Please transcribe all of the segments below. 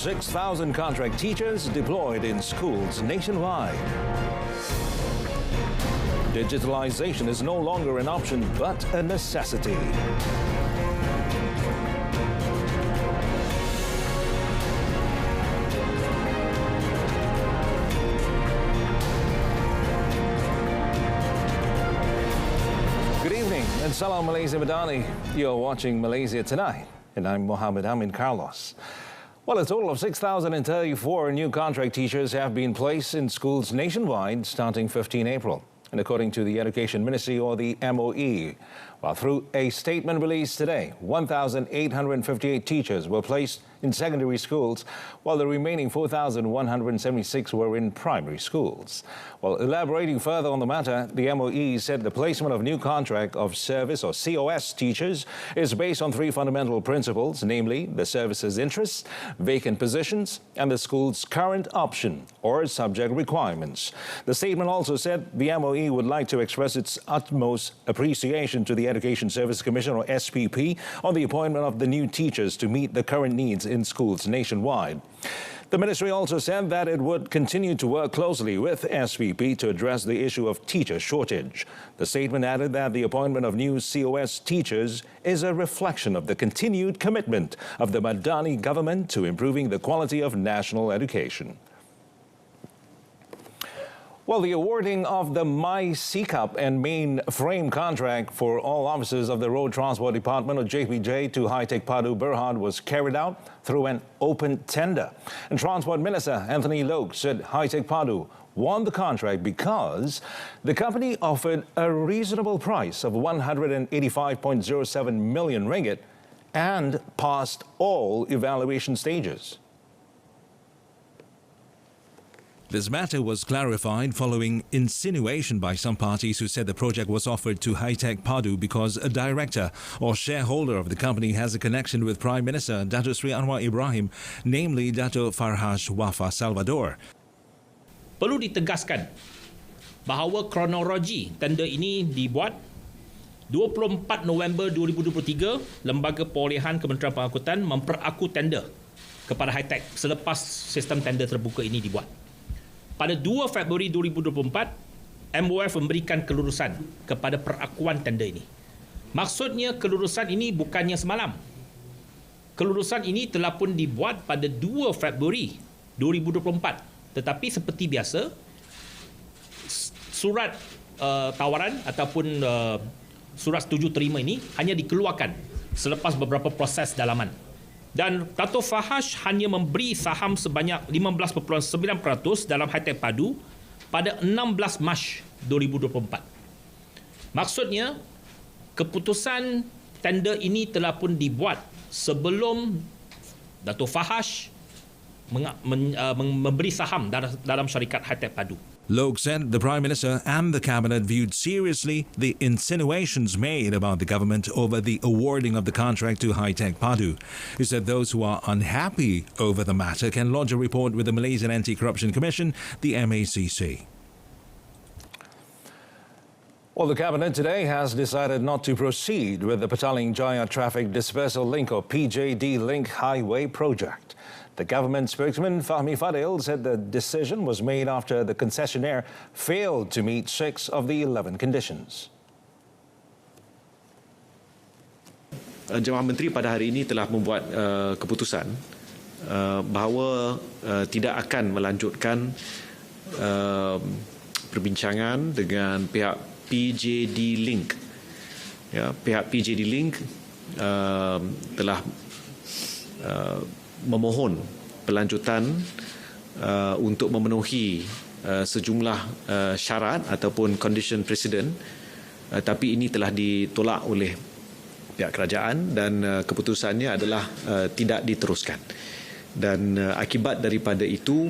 6,000 contract teachers deployed in schools nationwide. Digitalization is no longer an option but a necessity. Good evening and Salam Malaysia Madani. You're watching Malaysia Tonight and I'm Mohammed Amin Carlos. Well, a total of 6,034 new contract teachers have been placed in schools nationwide starting 15 April. And according to the Education Ministry, or the MOE, while through a statement released today, 1,858 teachers were placed in secondary schools, while the remaining 4,176 were in primary schools. While elaborating further on the matter, the MOE said the placement of new contract of service or COS teachers is based on three fundamental principles, namely the service's interests, vacant positions, and the school's current option or subject requirements. The statement also said the MOE would like to express its utmost appreciation to the Education Service Commission, or SPP, on the appointment of the new teachers to meet the current needs in schools nationwide. The ministry also said that it would continue to work closely with SPP to address the issue of teacher shortage. The statement added that the appointment of new COS teachers is a reflection of the continued commitment of the Madani government to improving the quality of national education. Well, the awarding of the My Cup and main frame contract for all officers of the Road Transport Department, or JPJ, to High-Tech Padu Berhad was carried out through an open tender. And Transport Minister Anthony Loke said High-Tech Padu won the contract because the company offered a reasonable price of 185.07 million ringgit and passed all evaluation stages. This matter was clarified following insinuation by some parties who said the project was offered to High-Tech Padu because a director or shareholder of the company has a connection with Prime Minister Dato Sri Anwar Ibrahim, namely Dato Farhaj Wafa Salvador. Perlu ditegaskan bahawa kronologi tender ini dibuat 24 November 2023, Lembaga Perolehan Kementerian Pengangkutan memperaku tender kepada High-Tech selepas sistem tender terbuka ini dibuat. Pada 2 Februari 2024, MOF memberikan kelulusan kepada perakuan tender ini. Maksudnya kelulusan ini bukannya semalam. Kelulusan ini telah pun dibuat pada 2 Februari 2024. Tetapi seperti biasa, surat tawaran ataupun surat setuju terima ini hanya dikeluarkan selepas beberapa proses dalaman. Dan Dato' Farhaj hanya memberi saham sebanyak 15.9% dalam High-Tech Padu pada 16 Mac 2024. Maksudnya, keputusan tender ini telah pun dibuat sebelum Dato' Farhaj memberi saham dalam syarikat High-Tech Padu. Loke said the Prime Minister and the Cabinet viewed seriously the insinuations made about the government over the awarding of the contract to High-Tech Padu. He said those who are unhappy over the matter can lodge a report with the Malaysian Anti-Corruption Commission, the MACC. Well, the Cabinet today has decided not to proceed with the Petaling Jaya Traffic Dispersal Link, or PJD Link Highway project. The government spokesman Fahmi Fadil said the decision was made after the concessionaire failed to meet 6 of the 11 conditions. Jemaah Menteri pada hari ini telah membuat keputusan bahawa tidak akan melanjutkan perbincangan dengan pihak PJD Link. Ya, pihak PJD Link telah memohon pelanjutan untuk memenuhi sejumlah syarat ataupun condition precedent, tapi ini telah ditolak oleh pihak kerajaan dan keputusannya adalah tidak diteruskan. Dan akibat daripada itu,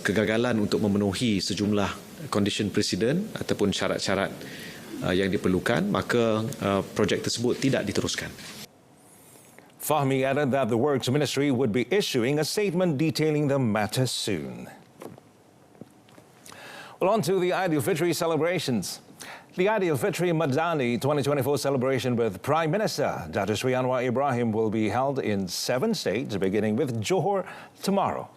kegagalan untuk memenuhi sejumlah condition precedent ataupun syarat-syarat yang diperlukan, maka projek tersebut tidak diteruskan. Fahmi added that the Works Ministry would be issuing a statement detailing the matter soon. Well, on to the Aidilfitri celebrations. The Aidilfitri Madani 2024 celebration with Prime Minister Datuk Sri Anwar Ibrahim will be held in 7 states, beginning with Johor tomorrow.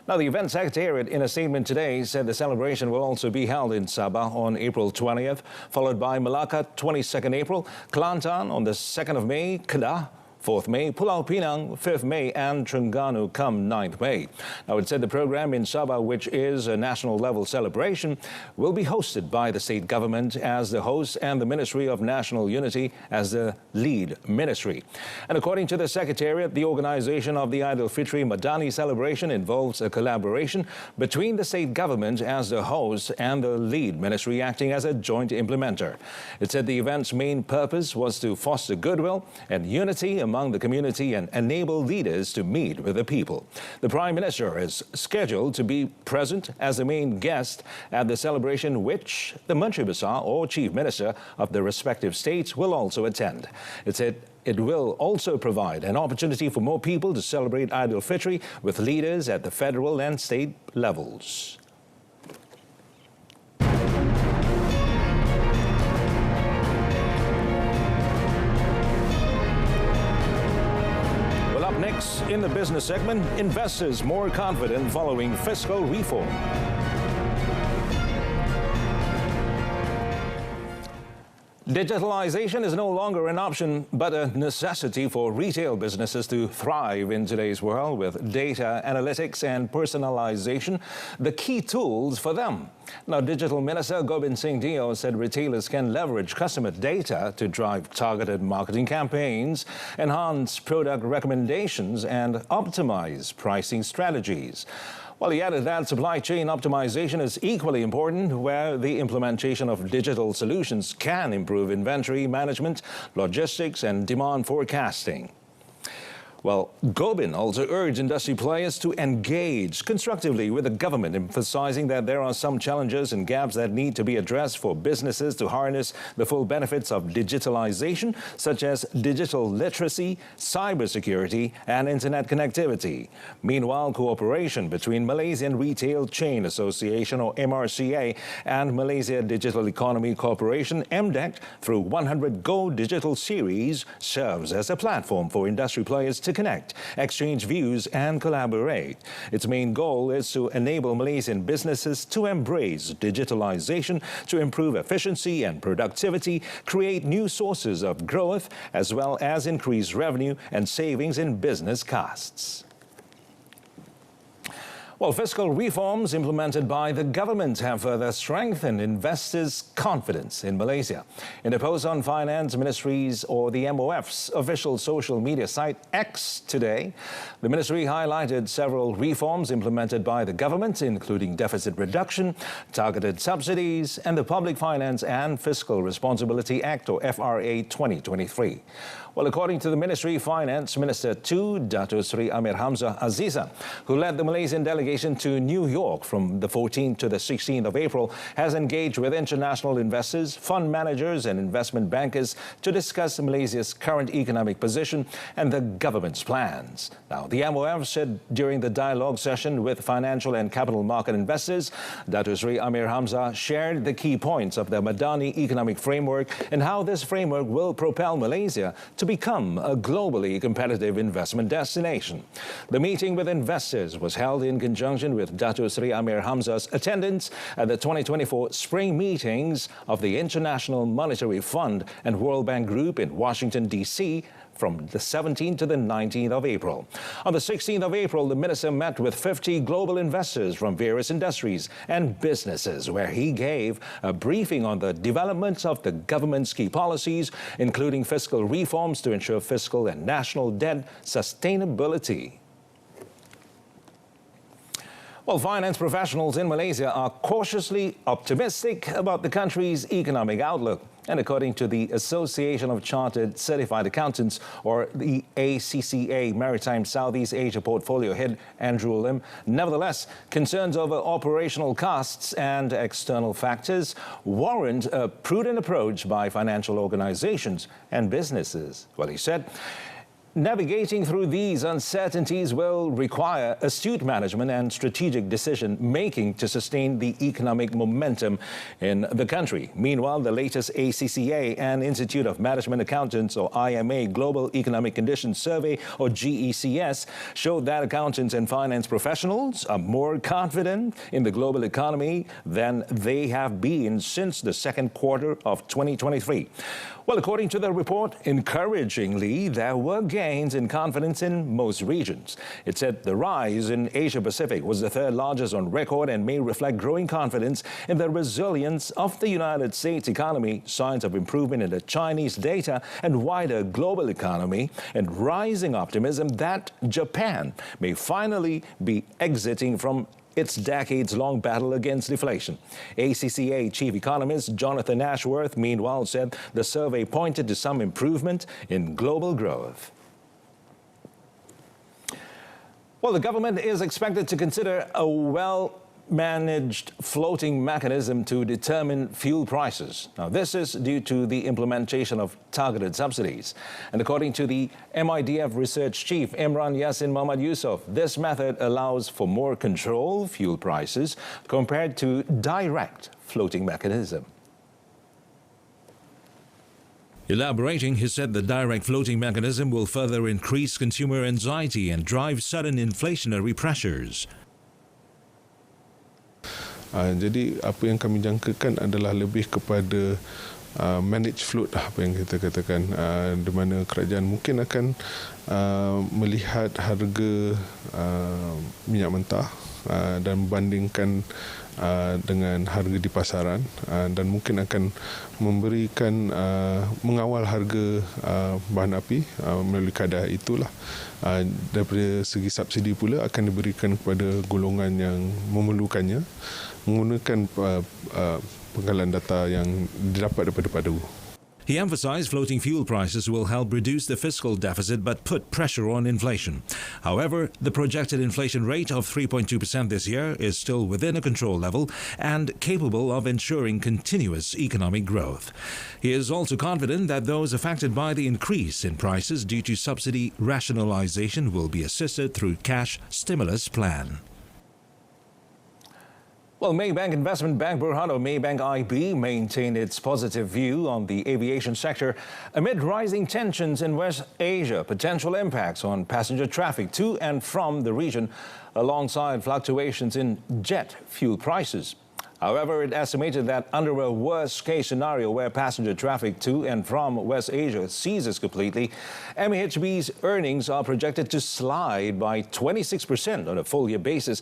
Now, the event secretariat in a statement today said the celebration will also be held in Sabah on April 20th, followed by Malacca 22nd April, Kelantan on the 2nd of May, Kedah 4th May, Pulau Pinang 5th May and Terengganu come 9th May. Now, it said the program in Sabah, which is a national level celebration, will be hosted by the state government as the host and the Ministry of National Unity as the lead ministry. And according to the Secretariat, the organization of the Aidilfitri Madani celebration involves a collaboration between the state government as the host and the lead ministry acting as a joint implementer. It said the event's main purpose was to foster goodwill and unity among the community and enable leaders to meet with the people. The Prime Minister is scheduled to be present as the main guest at the celebration, which the Menteri Besar or Chief Minister of the respective states will also attend. It said it will also provide an opportunity for more people to celebrate Aidilfitri with leaders at the federal and state levels. Next, in the business segment, investors more confident following fiscal reform. Digitalization is no longer an option, but a necessity for retail businesses to thrive in today's world, with data analytics and personalization the key tools for them. Now, Digital Minister Gobind Singh Dio said retailers can leverage customer data to drive targeted marketing campaigns, enhance product recommendations, and optimize pricing strategies. Well, he added that supply chain optimization is equally important, where the implementation of digital solutions can improve inventory management, logistics, and demand forecasting. Well, Gobind also urged industry players to engage constructively with the government, emphasizing that there are some challenges and gaps that need to be addressed for businesses to harness the full benefits of digitalization, such as digital literacy, cybersecurity, and internet connectivity. Meanwhile, cooperation between Malaysian Retail Chain Association, or MRCA, and Malaysia Digital Economy Corporation, MDEC, through 100 Go Digital Series serves as a platform for industry players to connect, exchange views, and collaborate. Its main goal is to enable Malaysian businesses to embrace digitalization to improve efficiency and productivity, create new sources of growth, as well as increase revenue and savings in business costs. Well, fiscal reforms implemented by the government have further strengthened investors' confidence in Malaysia. In a post on Finance Ministry's, or the MOF's, official social media site X today, the ministry highlighted several reforms implemented by the government, including deficit reduction, targeted subsidies, and the Public Finance and Fiscal Responsibility Act, or FRA 2023. Well, according to the Ministry, Finance Minister to Datuk Sri Amir Hamzah Azizah, who led the Malaysian delegation to New York from the 14th to the 16th of April, has engaged with international investors, fund managers and investment bankers to discuss Malaysia's current economic position and the government's plans. Now, the MOF said during the dialogue session with financial and capital market investors, Datuk Sri Amir Hamzah shared the key points of the Madani economic framework and how this framework will propel Malaysia to become a globally competitive investment destination. The meeting with investors was held in conjunction with Datuk Sri Amir Hamzah's attendance at the 2024 spring meetings of the International Monetary Fund and World Bank Group in Washington, D.C., from the 17th to the 19th of April. On the 16th of April, the minister met with 50 global investors from various industries and businesses, where he gave a briefing on the developments of the government's key policies, including fiscal reforms to ensure fiscal and national debt sustainability. Well, finance professionals in Malaysia are cautiously optimistic about the country's economic outlook. And according to the Association of Chartered Certified Accountants, or the ACCA, Maritime Southeast Asia Portfolio Head Andrew Lim, nevertheless, concerns over operational costs and external factors warrant a prudent approach by financial organizations and businesses. Well, he said, navigating through these uncertainties will require astute management and strategic decision-making to sustain the economic momentum in the country. Meanwhile, the latest ACCA and Institute of Management Accountants, or IMA, Global Economic Conditions Survey, or GECS, showed that accountants and finance professionals are more confident in the global economy than they have been since the second quarter of 2023. Well, according to the report, encouragingly, there were gains in confidence in most regions. It said the rise in Asia-Pacific was the third largest on record and may reflect growing confidence in the resilience of the United States economy, signs of improvement in the Chinese data and wider global economy, and rising optimism that Japan may finally be exiting from its decades-long battle against deflation. ACCA Chief Economist Jonathan Ashworth, meanwhile, said the survey pointed to some improvement in global growth. Well, the government is expected to consider a well-managed floating mechanism to determine fuel prices. Now, this is due to the implementation of targeted subsidies. And according to the MIDF Research Chief Imran Yassin Muhammad Yusof, this method allows for more controlled fuel prices compared to direct floating mechanism. Elaborating, he said the direct floating mechanism will further increase consumer anxiety and drive sudden inflationary pressures. Jadi apa yang kami jangkakan adalah lebih kepada manage float, apa yang kita katakan, di mana kerajaan mungkin akan melihat harga minyak mentah dan membandingkan dengan harga di pasaran, dan mungkin akan memberikan mengawal harga bahan api melalui kadar itulah. Daripada segi subsidi pula akan diberikan kepada golongan yang memerlukannya menggunakan penggalan data yang didapat daripada padu. He emphasized floating fuel prices will help reduce the fiscal deficit but put pressure on inflation. However, the projected inflation rate of 3.2% this year is still within a control level and capable of ensuring continuous economic growth. He is also confident that those affected by the increase in prices due to subsidy rationalization will be assisted through cash stimulus plan. Well, Maybank Investment Bank Berhad, Maybank IB, maintained its positive view on the aviation sector amid rising tensions in West Asia, potential impacts on passenger traffic to and from the region, alongside fluctuations in jet fuel prices. However, it estimated that under a worst-case scenario where passenger traffic to and from West Asia ceases completely, MAHB's earnings are projected to slide by 26% on a full-year basis,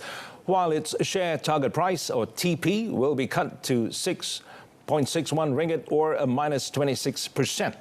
while its share target price, or TP, will be cut to 6.61 ringgit, or a minus 26%.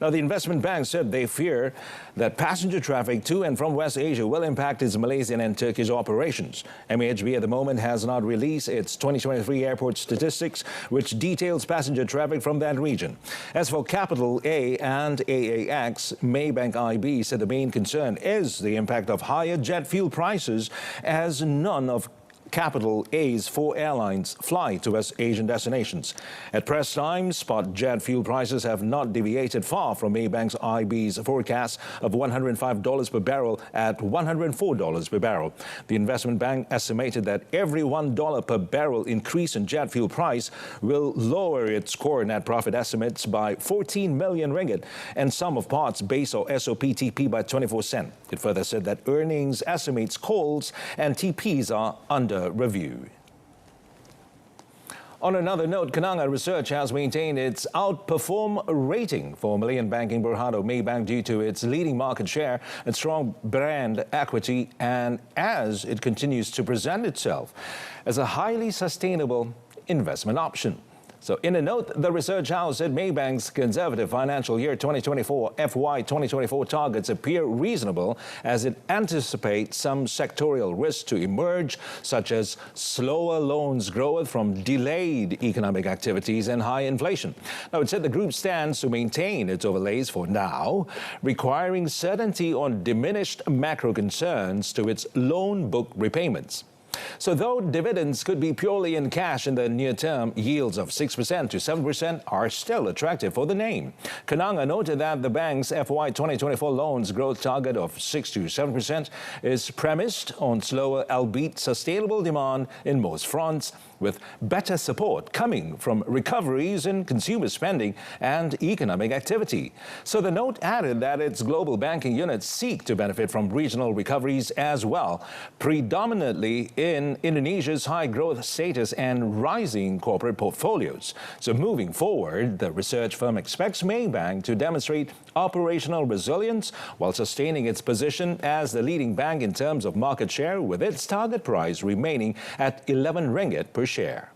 Now, the investment bank said they fear that passenger traffic to and from West Asia will impact its Malaysian and Turkish operations. MAHB at the moment has not released its 2023 airport statistics, which details passenger traffic from that region. As for Capital A and AAX, Maybank IB said the main concern is the impact of higher jet fuel prices, as none of Capital A's 4 airlines fly to West Asian destinations. At press time, spot jet fuel prices have not deviated far from Maybank's IB's forecast of $105 per barrel at $104 per barrel. The investment bank estimated that every $1 per barrel increase in jet fuel price will lower its core net profit estimates by 14 million ringgit and sum of parts base or SOP-TP by 24 cents. It further said that earnings estimates, calls and TPs are under review. On another note, Kerana Research has maintained its outperform rating for Malayan banking Berhad Maybank due to its leading market share and strong brand equity, and as it continues to present itself as a highly sustainable investment option. So in a note, the research house said Maybank's conservative financial year 2024 FY 2024 targets appear reasonable as it anticipates some sectorial risks to emerge, such as slower loans growth from delayed economic activities and high inflation. Now, it said the group stands to maintain its overlays for now, requiring certainty on diminished macro concerns to its loan book repayments. So though dividends could be purely in cash in the near term, yields of 6% to 7% are still attractive for the name. Kerana noted that the bank's FY 2024 loans growth target of 6 to 7% is premised on slower albeit sustainable demand in most fronts, with better support coming from recoveries in consumer spending and economic activity. So the note added that its global banking units seek to benefit from regional recoveries as well, predominantly in Indonesia's high growth status and rising corporate portfolios. So moving forward, the research firm expects Maybank to demonstrate operational resilience while sustaining its position as the leading bank in terms of market share, with its target price remaining at 11 ringgit per share.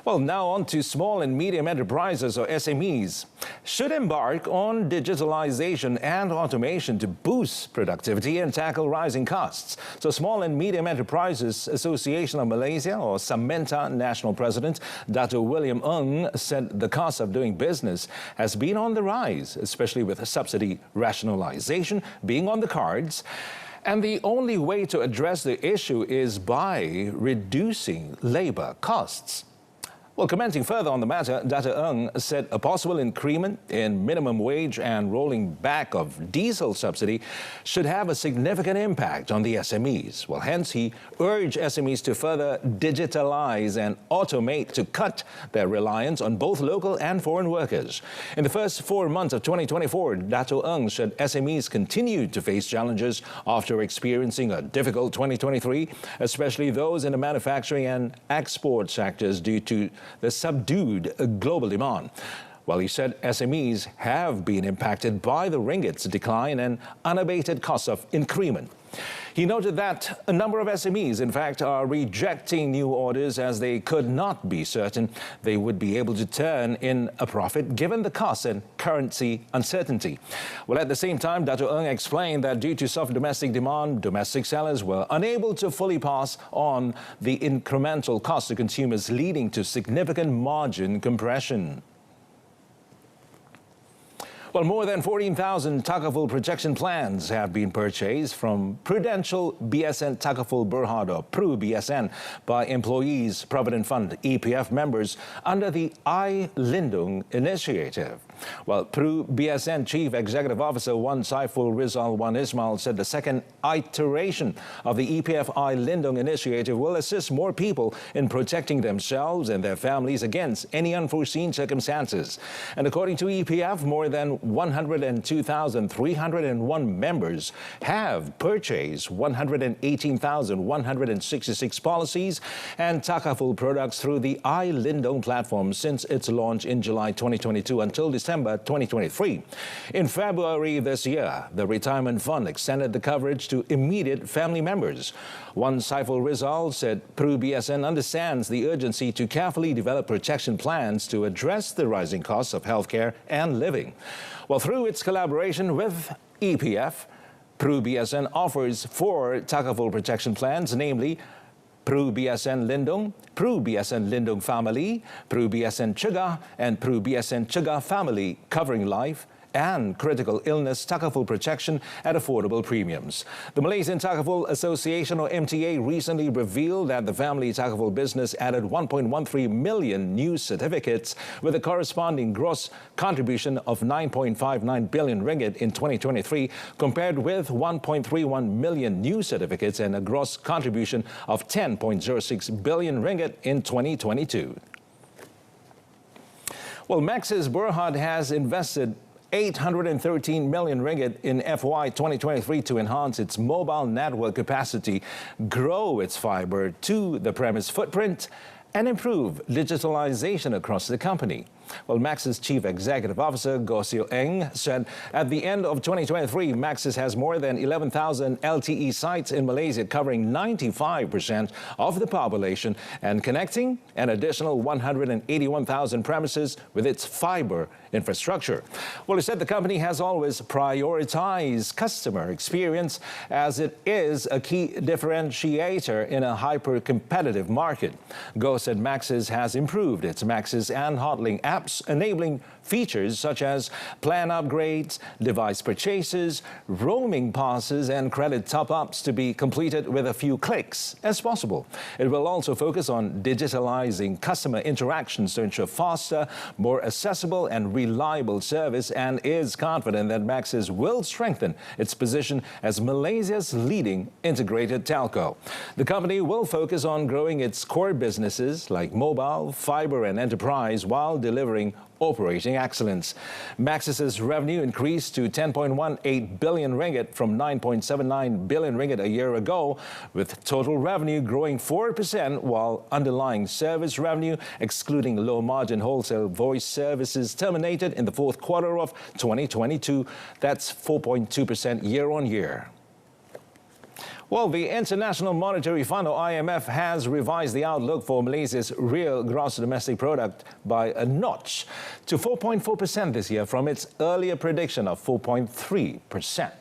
Well, now on to small and medium enterprises, or SMEs, should embark on digitalization and automation to boost productivity and tackle rising costs. So Small and Medium Enterprises Association of Malaysia, or Samenta National President Dato' William Ng, said the cost of doing business has been on the rise, especially with subsidy rationalization being on the cards. And the only way to address the issue is by reducing labor costs. Well, commenting further on the matter, Dato' Ng said a possible increment in minimum wage and rolling back of diesel subsidy should have a significant impact on the SMEs. Well, hence he urged SMEs to further digitalize and automate to cut their reliance on both local and foreign workers. In the first 4 months of 2024, Dato' Ng said SMEs continued to face challenges after experiencing a difficult 2023, especially those in the manufacturing and export sectors due to the subdued global demand. Well, he said SMEs have been impacted by the ringgit's decline and unabated costs of increment. He noted that a number of SMEs, in fact, are rejecting new orders as they could not be certain they would be able to turn in a profit given the cost and currency uncertainty. Well, at the same time, Dato' Ng explained that due to soft domestic demand, domestic sellers were unable to fully pass on the incremental cost to consumers, leading to significant margin compression. Well, more than 14,000 Takaful protection plans have been purchased from Prudential BSN Takaful Berhad, or PRU BSN, by Employees Provident Fund EPF members under the I Lindung initiative. Well, PRU BSN Chief Executive Officer Wan Saiful Rizal Wan Ismail said the second iteration of the EPF I Lindung initiative will assist more people in protecting themselves and their families against any unforeseen circumstances. And according to EPF, more than 102,301 members have purchased 118,166 policies and Takaful products through the I Lindung platform since its launch in July 2022 until December 2023. In February this year, the retirement fund extended the coverage to immediate family members. Wan Saiful Rizal said PRU BSN understands the urgency to carefully develop protection plans to address the rising costs of healthcare and living. Well, through its collaboration with EPF, PRU BSN offers 4 Takaful protection plans, namely PRU BSN Lindung, PRU BSN Lindung Family, PRU BSN Cegah, and PRU BSN Cegah Family, covering life and critical illness Takaful protection at affordable premiums. The Malaysian Takaful Association, or MTA, recently revealed that the family Takaful business added 1.13 million new certificates with a corresponding gross contribution of 9.59 billion ringgit in 2023, compared with 1.31 million new certificates and a gross contribution of 10.06 billion ringgit in 2022. Well, Maxis Berhad has invested 813 million ringgit in FY 2023 to enhance its mobile network capacity, grow its fiber to the premise footprint, and improve digitalization across the company. Well, Maxis Chief Executive Officer Goh Seo Eng said at the end of 2023, Maxis has more than 11,000 LTE sites in Malaysia, covering 95% of the population and connecting an additional 181,000 premises with its fiber infrastructure. Well, he said the company has always prioritized customer experience as it is a key differentiator in a hyper-competitive market. Goh said Maxis has improved its Maxis and Hotlink app apps enabling features such as plan upgrades, device purchases, roaming passes and credit top-ups to be completed with a few clicks as possible. It will also focus on digitalizing customer interactions to ensure faster, more accessible and reliable service, and is confident that Maxis will strengthen its position as Malaysia's leading integrated telco. The company will focus on growing its core businesses like mobile, fibre and enterprise while delivering operating excellence. Maxis's revenue increased to 10.18 billion ringgit from 9.79 billion ringgit a year ago, with total revenue growing 4%, while underlying service revenue, excluding low-margin wholesale voice services, terminated in the fourth quarter of 2022. That's 4.2% year-on-year. Well, the International Monetary Fund, or IMF, has revised the outlook for Malaysia's real gross domestic product by a notch to 4.4% this year from its earlier prediction of 4.3%.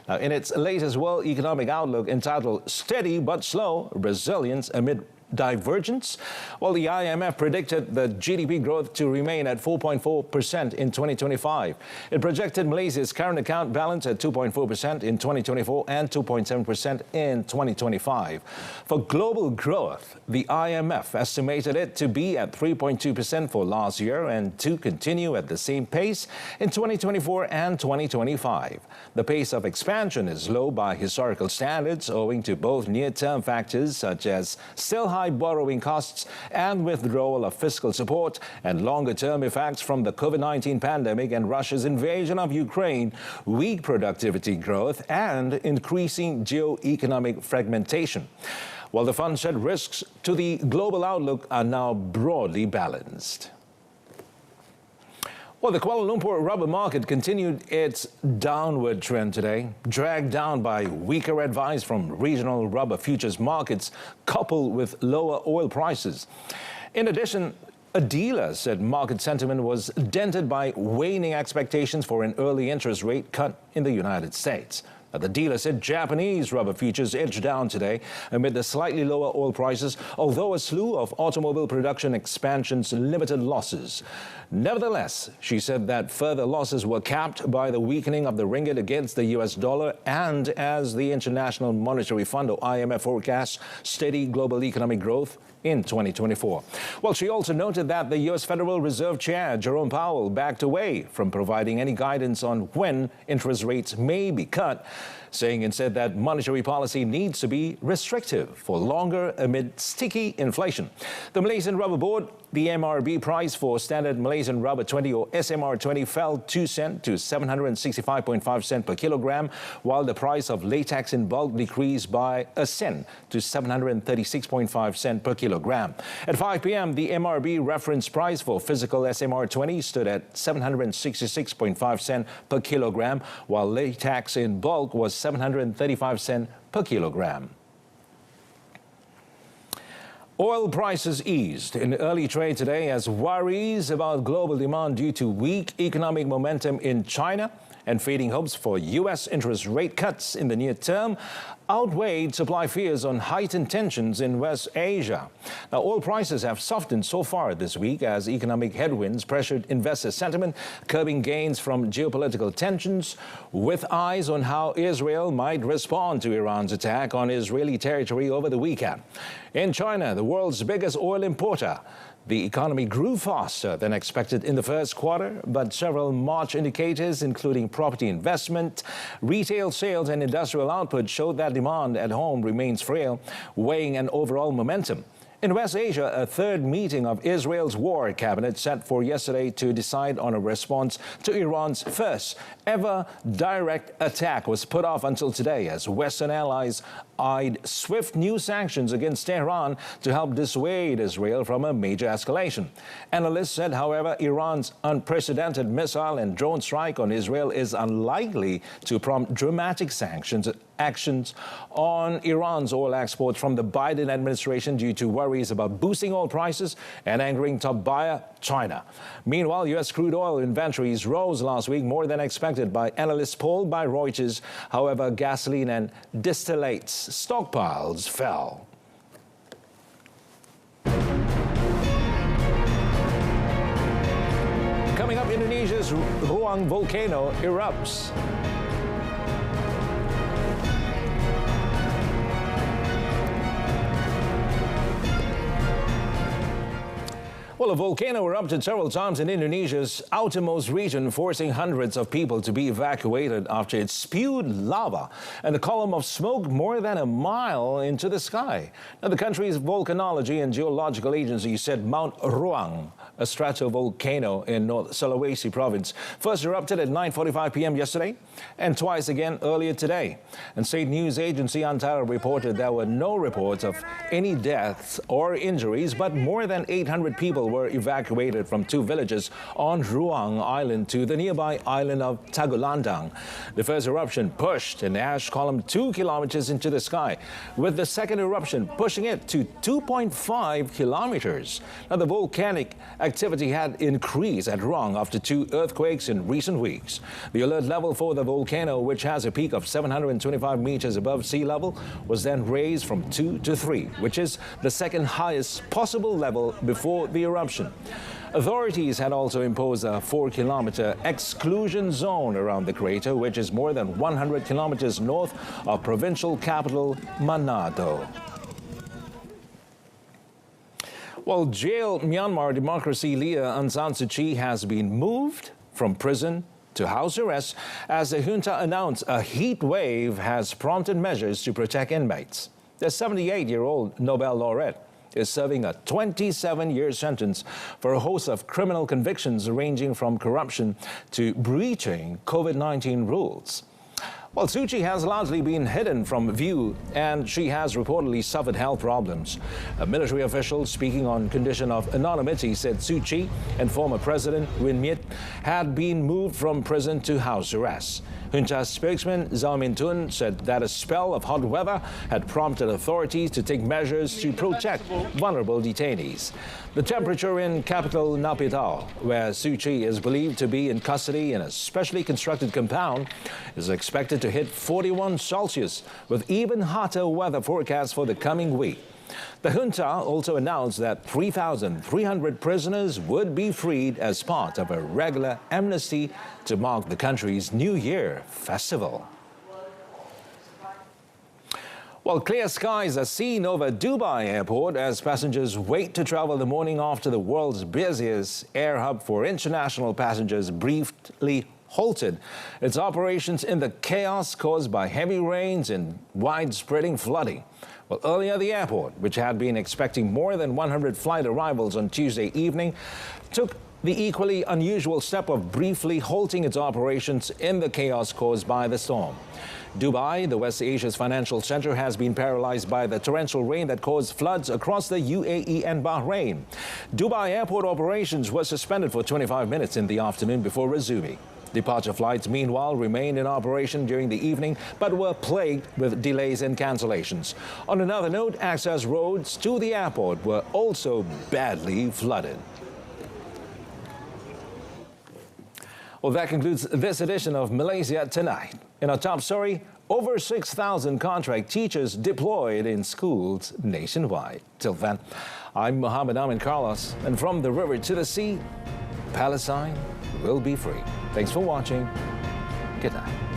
Now, in its latest World Economic Outlook entitled Steady but Slow, Resilience Amid Divergence, well, the IMF predicted the GDP growth to remain at 4.4% in 2025. It projected Malaysia's current account balance at 2.4% in 2024 and 2.7% in 2025. For global growth, the IMF estimated it to be at 3.2% for last year and to continue at the same pace in 2024 and 2025. The pace of expansion is low by historical standards owing to both near-term factors such as still high borrowing costs and withdrawal of fiscal support, and longer-term effects from the COVID-19 pandemic and Russia's invasion of Ukraine, weak productivity growth and increasing geo-economic fragmentation. While the fund said risks to the global outlook are now broadly balanced. Well, the Kuala Lumpur rubber market continued its downward trend today, dragged down by weaker advice from regional rubber futures markets, coupled with lower oil prices. In addition, a dealer said market sentiment was dented by waning expectations for an early interest rate cut in the United States. The dealer said Japanese rubber futures edged down today amid the slightly lower oil prices, although a slew of automobile production expansions limited losses. Nevertheless, she said that further losses were capped by the weakening of the ringgit against the US dollar and as the International Monetary Fund, or IMF, forecasts steady global economic growth in 2024. Well, she also noted that the U.S. Federal Reserve Chair Jerome Powell backed away from providing any guidance on when interest rates may be cut, saying instead that monetary policy needs to be restrictive for longer amid sticky inflation. The Malaysian Rubber Board, the MRB price for standard Malaysian rubber 20 or SMR 20 fell 2 cents to 765.5 cents per kilogram, while the price of latex in bulk decreased by a cent to 736.5 cents per kilogram. At 5 p.m., the MRB reference price for physical SMR 20 stood at 766.5 cents per kilogram, while latex in bulk was 735 cents per kilogram. Oil prices eased in early trade today as worries about global demand due to weak economic momentum in China and fading hopes for U.S. interest rate cuts in the near term outweighed supply fears on heightened tensions in West Asia. Now, oil prices have softened so far this week as economic headwinds pressured investor sentiment, curbing gains from geopolitical tensions, with eyes on how Israel might respond to Iran's attack on Israeli territory over the weekend. In China, the world's biggest oil importer, the economy grew faster than expected in the first quarter, but several March indicators, including property investment, retail sales and industrial output, showed that demand at home remains frail, weighing an overall momentum. In West Asia, a third meeting of Israel's war cabinet set for yesterday to decide on a response to Iran's first ever direct attack was put off until today as Western allies eyed swift new sanctions against Tehran to help dissuade Israel from a major escalation. Analysts said, however, Iran's unprecedented missile and drone strike on Israel is unlikely to prompt dramatic actions on Iran's oil exports from the Biden administration due to worries about boosting oil prices and angering top buyer China. Meanwhile, U.S. crude oil inventories rose last week more than expected by analysts polled by Reuters. However, gasoline and distillates stockpiles fell. Coming up, Indonesia's Ruang volcano erupts. Well, a volcano erupted several times in Indonesia's outermost region, forcing hundreds of people to be evacuated after it spewed lava and a column of smoke more than a mile into the sky. Now, the country's volcanology and geological agency said Mount Ruang, a stratovolcano in North Sulawesi province, first erupted at 9:45 p.m. yesterday and twice again earlier today. And state news agency Antara reported there were no reports of any deaths or injuries, but more than 800 people were evacuated from two villages on Ruang Island to the nearby island of Tagulandang. The first eruption pushed an ash column 2 kilometers into the sky, with the second eruption pushing it to 2.5 kilometers. Now, the volcanic activity had increased at Ruang after 2 earthquakes in recent weeks. The alert level for the volcano, which has a peak of 725 meters above sea level, was then raised from 2 to 3, which is the second highest possible level before the eruption. Authorities had also imposed a 4-kilometer exclusion zone around the crater, which is more than 100 kilometers north of provincial capital Manado. Well, jailed Myanmar democracy leader Aung San Suu Kyi has been moved from prison to house arrest as the junta announced a heat wave has prompted measures to protect inmates. The 78-year-old Nobel laureate is serving a 27-year sentence for a host of criminal convictions ranging from corruption to breaching COVID-19 rules. Well, Suu Kyi has largely been hidden from view, and she has reportedly suffered health problems. A military official speaking on condition of anonymity said Suu Kyi and former President Win Myint had been moved from prison to house arrest. Junta spokesman Zhao Mintun said that a spell of hot weather had prompted authorities to take measures to protect vulnerable detainees. The temperature in capital Naypyidaw, where Suu Kyi is believed to be in custody in a specially constructed compound, is expected to hit 41 Celsius, with even hotter weather forecast for the coming week. The junta also announced that 3,300 prisoners would be freed as part of a regular amnesty to mark the country's New Year festival. Well, clear skies are seen over Dubai airport as passengers wait to travel the morning after the world's busiest air hub for international passengers briefly halted its operations in the chaos caused by heavy rains and widespreading flooding. Well, earlier the airport, which had been expecting more than 100 flight arrivals on Tuesday evening, took the equally unusual step of briefly halting its operations in the chaos caused by the storm. Dubai, the West Asia's financial center, has been paralyzed by the torrential rain that caused floods across the UAE and Bahrain. Dubai airport operations were suspended for 25 minutes in the afternoon before resuming. Departure flights, meanwhile, remained in operation during the evening, but were plagued with delays and cancellations. On another note, access roads to the airport were also badly flooded. Well, that concludes this edition of Malaysia Tonight. In our top story, over 6,000 contract teachers deployed in schools nationwide. Till then, I'm Mohammed Amin Carlos, and from the river to the sea, Palestine will be free. Thanks for watching. Good night.